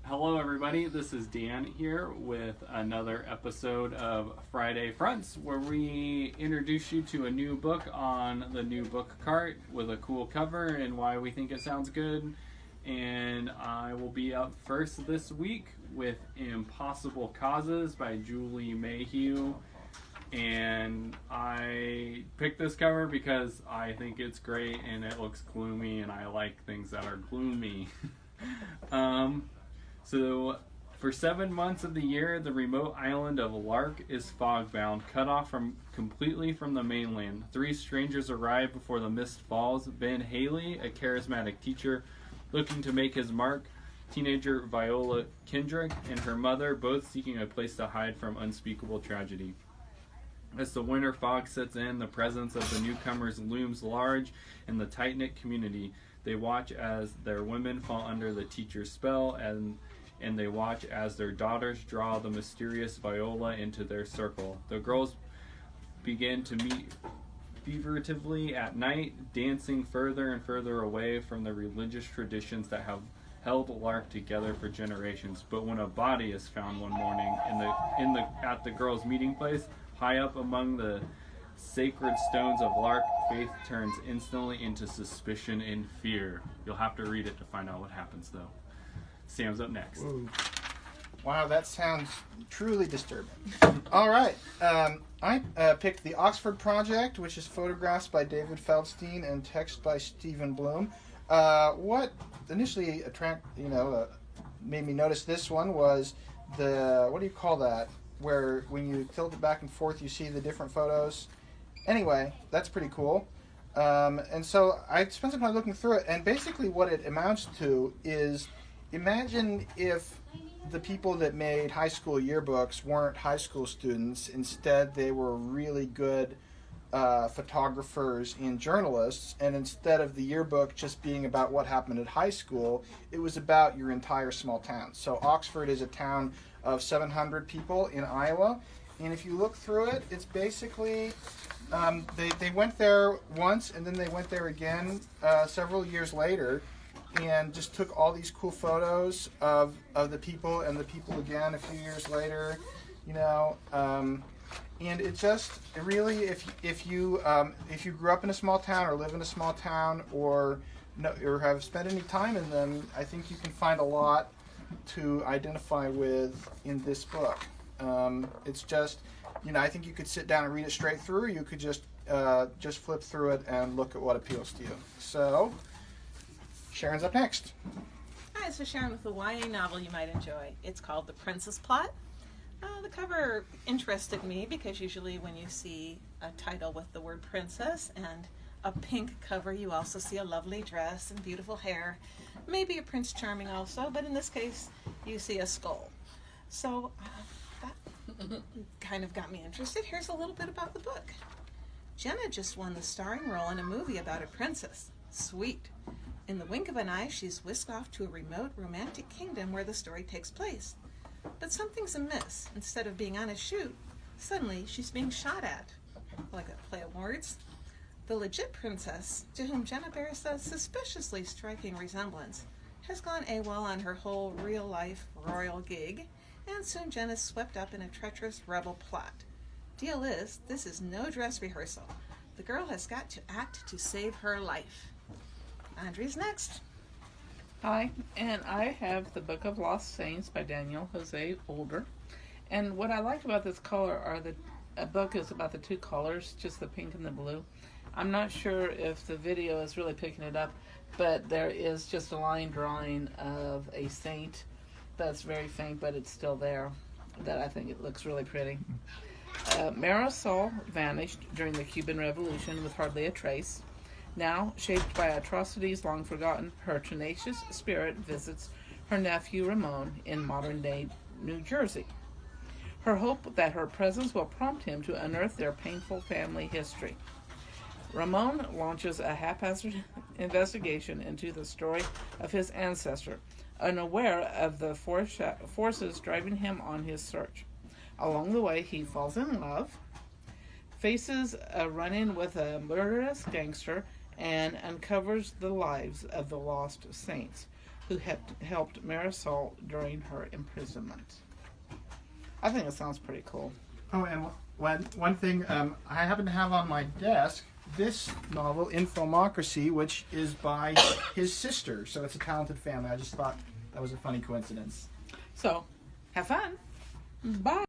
Hello everybody, this is Dan here with another episode of Friday Fronts, where we introduce you to a new book on the new book cart with a cool cover and why we think it sounds good. And I will be up first this week with Impossible Causes by Julie Mayhew. And I picked this cover because I think it's great and it looks gloomy and I like things that are gloomy. So, for 7 months of the year, the remote island of Lark is fog-bound, cut off completely from the mainland. 3 strangers arrive before the mist falls. Ben Haley, a charismatic teacher looking to make his mark, teenager Viola Kendrick, and her mother, both seeking a place to hide from unspeakable tragedy. As the winter fog sets in, the presence of the newcomers looms large in the tight-knit community. They watch as their women fall under the teacher's spell, and they watch as their daughters draw the mysterious Viola into their circle. The girls begin to meet figuratively at night, dancing further and further away from the religious traditions that have held Lark together for generations. But when a body is found one morning at the girls' meeting place, high up among the sacred stones of Lark, faith turns instantly into suspicion and fear. You'll have to read it to find out what happens, though. Sam's up next. Ooh. Wow, that sounds truly disturbing. All right. I picked The Oxford Project, which is photographs by David Feldstein and text by Stephen Bloom. What initially made me notice this one was what do you call that? Where when you tilt it back and forth, you see the different photos. Anyway, that's pretty cool. And so I spent some time looking through it, and basically what it amounts to is, imagine if the people that made high school yearbooks weren't high school students. Instead, they were really good photographers and journalists, and instead of the yearbook just being about what happened at high school, it was about your entire small town. So Oxford is a town of 700 people in Iowa, and if you look through it, it's basically they went there once, and then they went there again several years later, and just took all these cool photos of the people and the people again a few years later, and it just really, if you grew up in a small town or live in a small town or have spent any time in them, I think you can find a lot to identify with in this book. It's just, I think you could sit down and read it straight through, or you could just flip through it and look at what appeals to you. So, Sharon's up next. Hi, this is Sharon with a YA novel you might enjoy. It's called The Princess Plot. The cover interested me because usually when you see a title with the word princess and a pink cover, you also see a lovely dress and beautiful hair. Maybe a Prince Charming also, but in this case, you see a skull. So that kind of got me interested. Here's a little bit about the book. Jenna just won the starring role in a movie about a princess. Sweet. In the wink of an eye, she's whisked off to a remote, romantic kingdom where the story takes place. But something's amiss. Instead of being on a shoot, suddenly she's being shot at. Like a play of words. The legit princess, to whom Jenna bears a suspiciously striking resemblance, has gone AWOL on her whole real-life royal gig, and soon Jenna's swept up in a treacherous rebel plot. Deal is, this is no dress rehearsal. The girl has got to act to save her life. Andrea's next. Hi, and I have the Book of Lost Saints by Daniel Jose Older. And what I like about this color are a book is about the 2 colors, just the pink and the blue. I'm not sure if the video is really picking it up, but there is just a line drawing of a saint that's very faint, but it's still there, that I think it looks really pretty. Marisol vanished during the Cuban Revolution with hardly a trace. Now, shaped by atrocities long forgotten, her tenacious spirit visits her nephew Ramon in modern-day New Jersey. Her hope that her presence will prompt him to unearth their painful family history. Ramon launches a haphazard investigation into the story of his ancestor, unaware of the forces driving him on his search. Along the way, he falls in love, faces a run-in with a murderous gangster, and uncovers the lives of the lost saints. who had helped Marisol during her imprisonment. I think it sounds pretty cool. Oh, and one thing I happen to have on my desk, this novel, Infomocracy, which is by his sister. So it's a talented family. I just thought that was a funny coincidence. So, have fun. Bye.